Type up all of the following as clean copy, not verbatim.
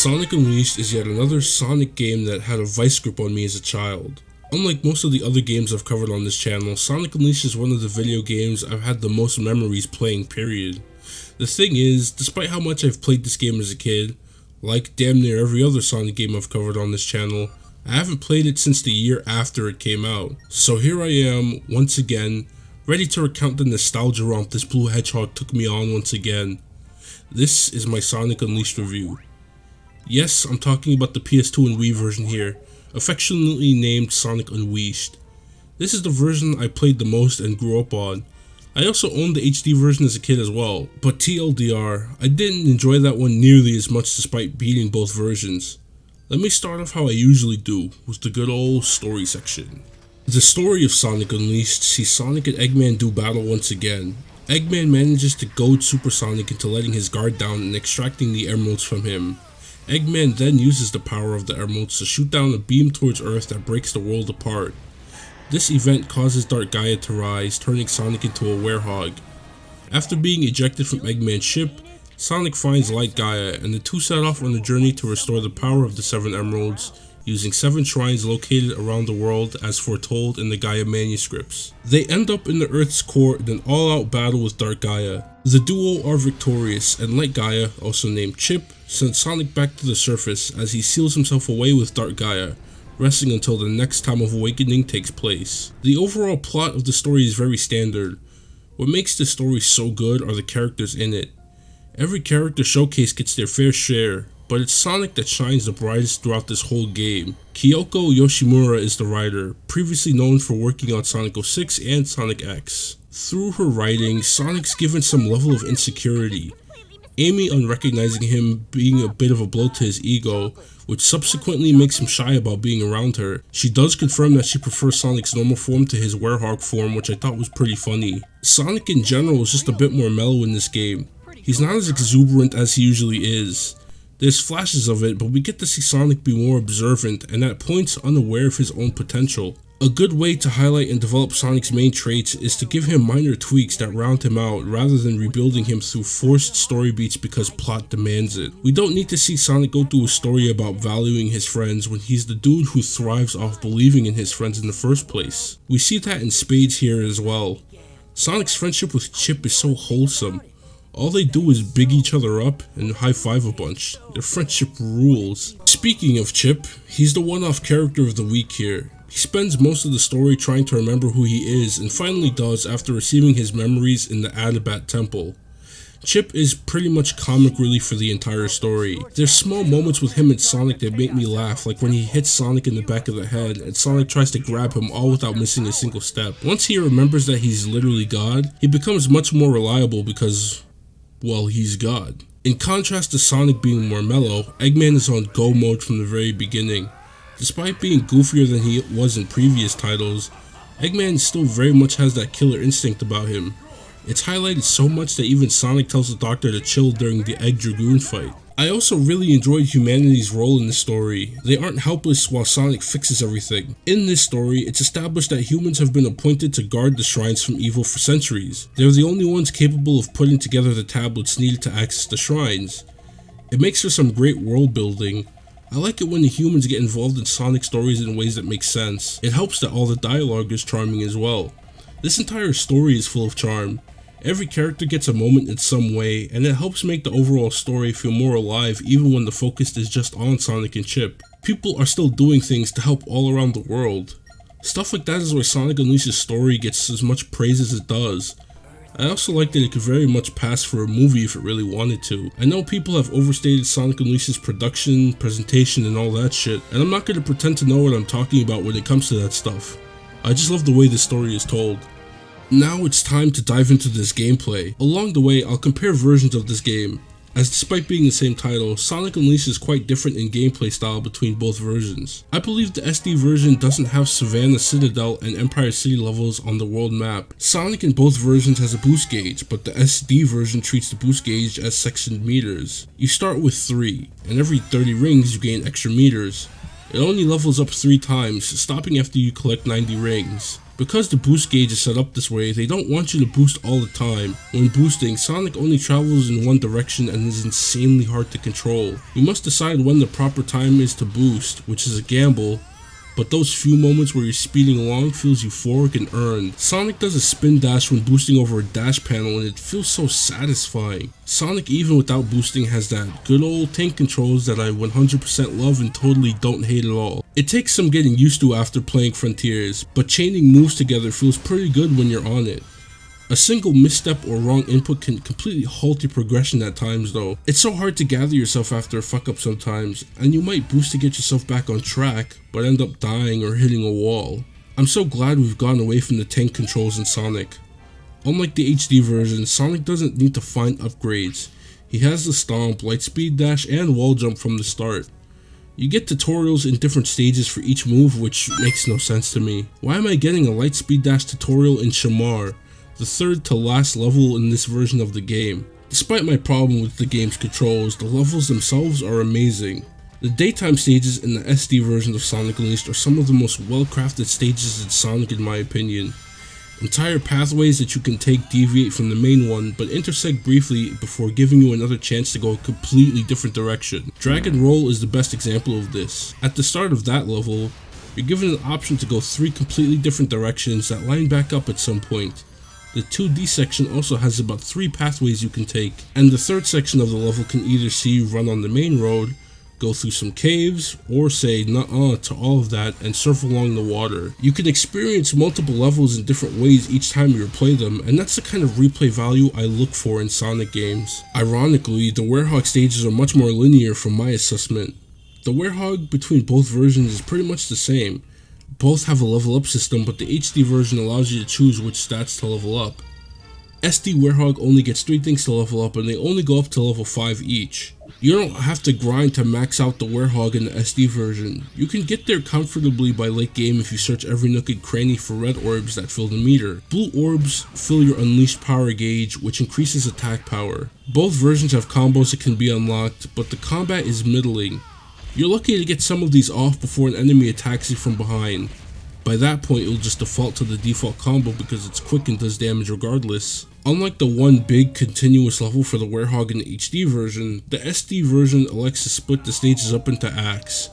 Sonic Unleashed is yet another Sonic game that had a vice grip on me as a child. Unlike most of the other games I've covered on this channel, Sonic Unleashed is one of the video games I've had the most memories playing, period. The thing is, despite how much I've played this game as a kid, like damn near every other Sonic game I've covered on this channel, I haven't played it since the year after it came out. So here I am, once again, ready to recount the nostalgia romp this blue hedgehog took me on once again. This is my Sonic Unleashed review. Yes, I'm talking about the PS2 and Wii version here, affectionately named Sonic Unleashed. This is the version I played the most and grew up on. I also owned the HD version as a kid as well, but TLDR, I didn't enjoy that one nearly as much despite beating both versions. Let me start off how I usually do, with the good old story section. The story of Sonic Unleashed sees Sonic and Eggman do battle once again. Eggman manages to goad Super Sonic into letting his guard down and extracting the emeralds from him. Eggman then uses the power of the emeralds to shoot down a beam towards Earth that breaks the world apart. This event causes Dark Gaia to rise, turning Sonic into a werehog. After being ejected from Eggman's ship, Sonic finds Light Gaia, and the two set off on a journey to restore the power of the 7 emeralds, using 7 shrines located around the world as foretold in the Gaia manuscripts. They end up in the Earth's core in an all-out battle with Dark Gaia. The duo are victorious, and Light Gaia, also named Chip, sends Sonic back to the surface as he seals himself away with Dark Gaia, resting until the next time of awakening takes place. The overall plot of the story is very standard. What makes this story so good are the characters in it. Every character showcase gets their fair share, but it's Sonic that shines the brightest throughout this whole game. Kyoko Yoshimura is the writer, previously known for working on Sonic 06 and Sonic X. Through her writing, Sonic's given some level of insecurity. Amy, on recognizing him being a bit of a blow to his ego, which subsequently makes him shy about being around her. She does confirm that she prefers Sonic's normal form to his werehog form, which I thought was pretty funny. Sonic in general is just a bit more mellow in this game. He's not as exuberant as he usually is. There's flashes of it, but we get to see Sonic be more observant and at points unaware of his own potential. A good way to highlight and develop Sonic's main traits is to give him minor tweaks that round him out rather than rebuilding him through forced story beats because plot demands it. We don't need to see Sonic go through a story about valuing his friends when he's the dude who thrives off believing in his friends in the first place. We see that in spades here as well. Sonic's friendship with Chip is so wholesome. All they do is big each other up and high-five a bunch. Their friendship rules. Speaking of Chip, he's the one-off character of the week here. He spends most of the story trying to remember who he is and finally does after receiving his memories in the Adabat Temple. Chip is pretty much comic relief for the entire story. There's small moments with him and Sonic that make me laugh, like when he hits Sonic in the back of the head and Sonic tries to grab him all without missing a single step. Once he remembers that he's literally God, he becomes much more reliable because, well, he's God. In contrast to Sonic being more mellow, Eggman is on go mode from the very beginning. Despite being goofier than he was in previous titles, Eggman still very much has that killer instinct about him. It's highlighted so much that even Sonic tells the Doctor to chill during the Egg Dragoon fight. I also really enjoyed humanity's role in the story. They aren't helpless while Sonic fixes everything. In this story, it's established that humans have been appointed to guard the shrines from evil for centuries. They're the only ones capable of putting together the tablets needed to access the shrines. It makes for some great world building. I like it when the humans get involved in Sonic stories in ways that make sense. It helps that all the dialogue is charming as well. This entire story is full of charm. Every character gets a moment in some way, and it helps make the overall story feel more alive even when the focus is just on Sonic and Chip. People are still doing things to help all around the world. Stuff like that is why Sonic Unleashed's story gets as much praise as it does. I also like that it could very much pass for a movie if it really wanted to. I know people have overstated Sonic Unleashed's production, presentation, and all that shit, and I'm not going to pretend to know what I'm talking about when it comes to that stuff. I just love the way this story is told. Now it's time to dive into this gameplay. Along the way, I'll compare versions of this game, as despite being the same title, Sonic Unleashed is quite different in gameplay style between both versions. I believe the SD version doesn't have Savannah, Citadel, and Empire City levels on the world map. Sonic in both versions has a boost gauge, but the SD version treats the boost gauge as sectioned meters. You start with 3, and every 30 rings you gain extra meters. It only levels up 3 times, stopping after you collect 90 rings. Because the boost gauge is set up this way, they don't want you to boost all the time. When boosting, Sonic only travels in one direction and is insanely hard to control. You must decide when the proper time is to boost, which is a gamble, but those few moments where you're speeding along feels euphoric and earned. Sonic does a spin dash when boosting over a dash panel and it feels so satisfying. Sonic, even without boosting, has that good old tank controls that I 100% love and totally don't hate at all. It takes some getting used to after playing Frontiers, but chaining moves together feels pretty good when you're on it. A single misstep or wrong input can completely halt your progression at times though. It's so hard to gather yourself after a fuck up sometimes, and you might boost to get yourself back on track, but end up dying or hitting a wall. I'm so glad we've gone away from the tank controls in Sonic. Unlike the HD version, Sonic doesn't need to find upgrades. He has the stomp, light speed dash, and wall jump from the start. You get tutorials in different stages for each move, which makes no sense to me. Why am I getting a light speed dash tutorial in Shamar, the third to last level in this version of the game? Despite my problem with the game's controls, the levels themselves are amazing. The daytime stages in the SD version of Sonic Unleashed are some of the most well-crafted stages in Sonic in my opinion. Entire pathways that you can take deviate from the main one, but intersect briefly before giving you another chance to go a completely different direction. Drag and Roll is the best example of this. At the start of that level, you're given an option to go 3 completely different directions that line back up at some point. The 2D section also has about 3 pathways you can take, and the third section of the level can either see you run on the main road, go through some caves, or say nuh-uh to all of that and surf along the water. You can experience multiple levels in different ways each time you replay them, and that's the kind of replay value I look for in Sonic games. Ironically, the Werehog stages are much more linear from my assessment. The Werehog between both versions is pretty much the same. Both have a level up system, but the HD version allows you to choose which stats to level up. SD Werehog only gets 3 things to level up, and they only go up to level 5 each. You don't have to grind to max out the Werehog in the SD version. You can get there comfortably by late game if you search every nook and cranny for red orbs that fill the meter. Blue orbs fill your unleashed power gauge, which increases attack power. Both versions have combos that can be unlocked, but the combat is middling. You're lucky to get some of these off before an enemy attacks you from behind. By that point, you'll just default to the default combo because it's quick and does damage regardless. Unlike the one big continuous level for the Werehog in the HD version, the SD version elects to split the stages up into acts.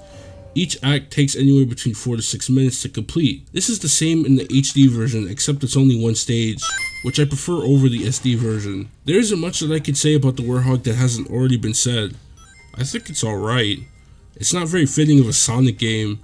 Each act takes anywhere between 4 to 6 minutes to complete. This is the same in the HD version, except it's only one stage, which I prefer over the SD version. There isn't much that I could say about the Werehog that hasn't already been said. I think it's alright. It's not very fitting of a Sonic game,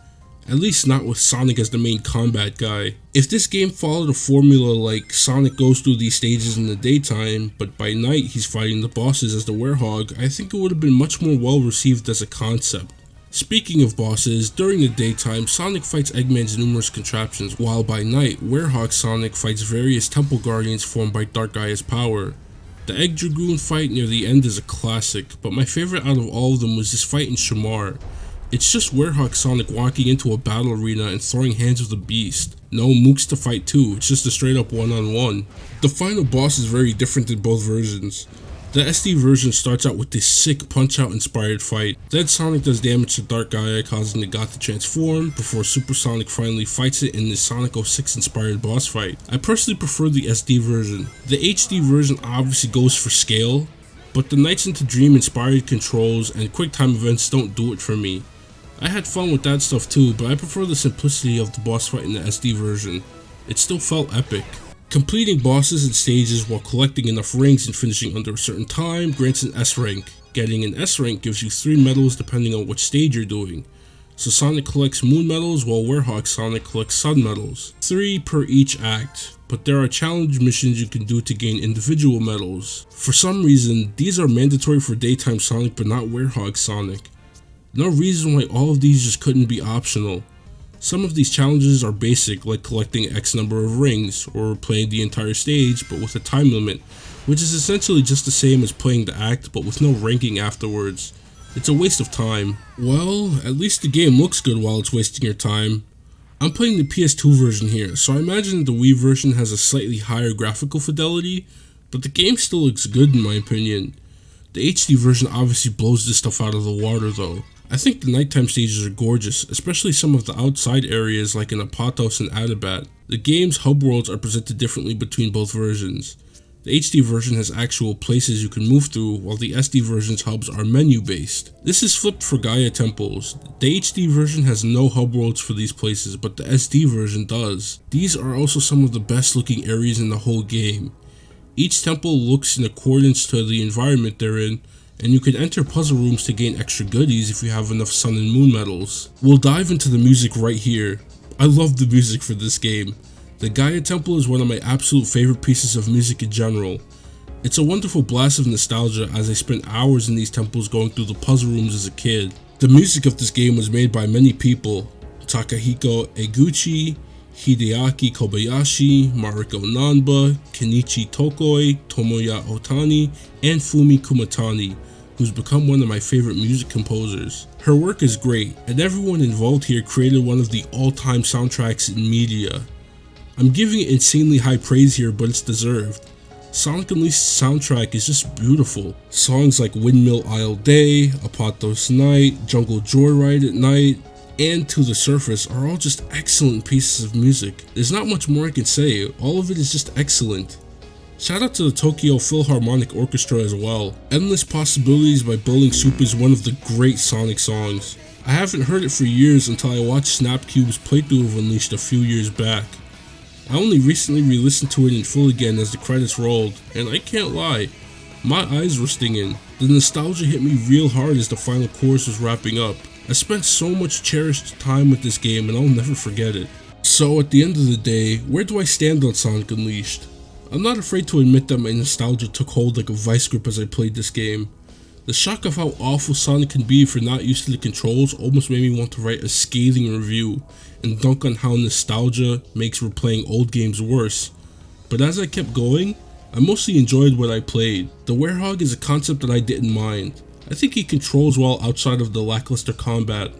at least not with Sonic as the main combat guy. If this game followed a formula like Sonic goes through these stages in the daytime, but by night he's fighting the bosses as the Werehog, I think it would have been much more well received as a concept. Speaking of bosses, during the daytime, Sonic fights Eggman's numerous contraptions, while by night, Werehog Sonic fights various temple guardians formed by Dark Gaia's power. The Egg Dragoon fight near the end is a classic, but my favorite out of all of them was this fight in Shamar. It's just Werehog Sonic walking into a battle arena and throwing hands with a beast. No mooks to fight too, it's just a straight up one-on-one. The final boss is very different in both versions. The SD version starts out with this sick Punch-Out inspired fight. Then Sonic does damage to Dark Gaia, causing the god to transform, before Super Sonic finally fights it in this Sonic 06 inspired boss fight. I personally prefer the SD version. The HD version obviously goes for scale, but the Nights into Dream inspired controls and quick time events don't do it for me. I had fun with that stuff too, but I prefer the simplicity of the boss fight in the SD version. It still felt epic. Completing bosses and stages while collecting enough rings and finishing under a certain time grants an S rank. Getting an S rank gives you 3 medals depending on which stage you're doing. So Sonic collects Moon medals while Werehog Sonic collects Sun medals. 3 per each act, but there are challenge missions you can do to gain individual medals. For some reason, these are mandatory for daytime Sonic but not Werehog Sonic. No reason why all of these just couldn't be optional. Some of these challenges are basic, like collecting X number of rings, or playing the entire stage but with a time limit, which is essentially just the same as playing the act but with no ranking afterwards. It's a waste of time. Well, at least the game looks good while it's wasting your time. I'm playing the PS2 version here, so I imagine the Wii version has a slightly higher graphical fidelity, but the game still looks good in my opinion. The HD version obviously blows this stuff out of the water though. I think the nighttime stages are gorgeous, especially some of the outside areas like in Apatos and Adabat. The game's hub worlds are presented differently between both versions. The HD version has actual places you can move through, while the SD version's hubs are menu based. This is flipped for Gaia temples. The HD version has no hub worlds for these places, but the SD version does. These are also some of the best looking areas in the whole game. Each temple looks in accordance to the environment they're in, and you can enter puzzle rooms to gain extra goodies if you have enough sun and moon medals. We'll dive into the music right here. I love the music for this game. The Gaia Temple is one of my absolute favorite pieces of music in general. It's a wonderful blast of nostalgia as I spent hours in these temples going through the puzzle rooms as a kid. The music of this game was made by many people: Takahiko Eguchi, Hideaki Kobayashi, Mariko Nanba, Kenichi Tokoi, Tomoya Otani, and Fumi Kumatani, who's become one of my favorite music composers. Her work is great, and everyone involved here created one of the all-time soundtracks in media. I'm giving it insanely high praise here, but it's deserved. Sonic Unleashed's soundtrack is just beautiful. Songs like Windmill Isle Day, Apatos Night, Jungle Joyride at Night, and To the Surface are all just excellent pieces of music. There's not much more I can say, all of it is just excellent. Shout out to the Tokyo Philharmonic Orchestra as well. Endless Possibilities by Bowling Soup is one of the great Sonic songs. I haven't heard it for years until I watched Snapcube's playthrough of Unleashed a few years back. I only recently re-listened to it in full again as the credits rolled, and I can't lie, my eyes were stinging. The nostalgia hit me real hard as the final chorus was wrapping up. I spent so much cherished time with this game and I'll never forget it. So at the end of the day, where do I stand on Sonic Unleashed? I'm not afraid to admit that my nostalgia took hold like a vice grip as I played this game. The shock of how awful Sonic can be if you're not used to the controls almost made me want to write a scathing review and dunk on how nostalgia makes replaying old games worse. But as I kept going, I mostly enjoyed what I played. The Werehog is a concept that I didn't mind. I think he controls well outside of the lackluster combat.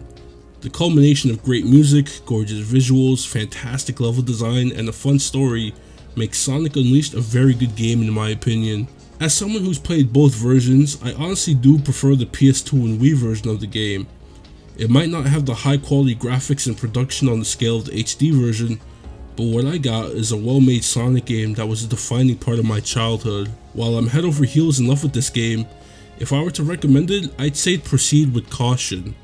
The culmination of great music, gorgeous visuals, fantastic level design, and a fun story makes Sonic Unleashed a very good game in my opinion. As someone who's played both versions, I honestly do prefer the PS2 and Wii version of the game. It might not have the high quality graphics and production on the scale of the HD version, but what I got is a well made Sonic game that was a defining part of my childhood. While I'm head over heels in love with this game, if I were to recommend it, I'd say proceed with caution.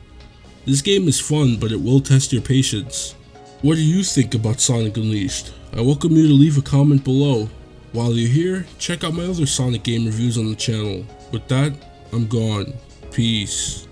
This game is fun, but it will test your patience. What do you think about Sonic Unleashed? I welcome you to leave a comment below. While you're here, check out my other Sonic game reviews on the channel. With that, I'm gone. Peace.